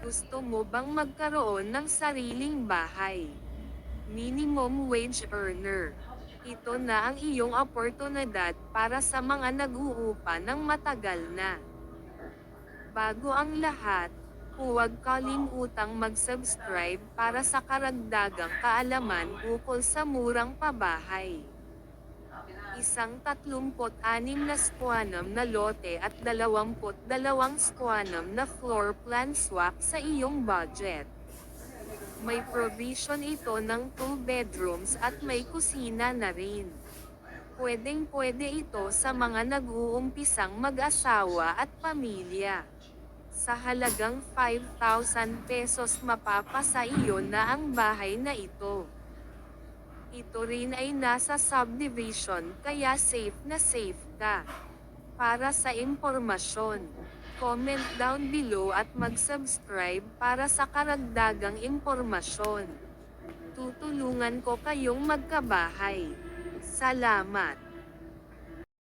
Gusto mo bang magkaroon ng sariling bahay? Minimum wage earner. Ito na ang iyong oportunidad para sa mga nag-uupa ng matagal na. Bago ang lahat, huwag kalimutang mag-subscribe para sa karagdagang kaalaman ukol sa murang pabahay. Isang 36 na squanum na lote at 22 squanum na floor plan swak sa iyong budget. May provision ito ng 2 bedrooms at may kusina na rin. Pwedeng-pwede ito sa mga nag-uumpisang mag-asawa at pamilya. Sa halagang 5,000 pesos mapapasa iyo na ang bahay na ito. Ito rin ay nasa subdivision kaya safe na safe ka. Para sa impormasyon, comment down below at mag-subscribe para sa karagdagang impormasyon. Tutulungan ko kayong magkabahay. Salamat!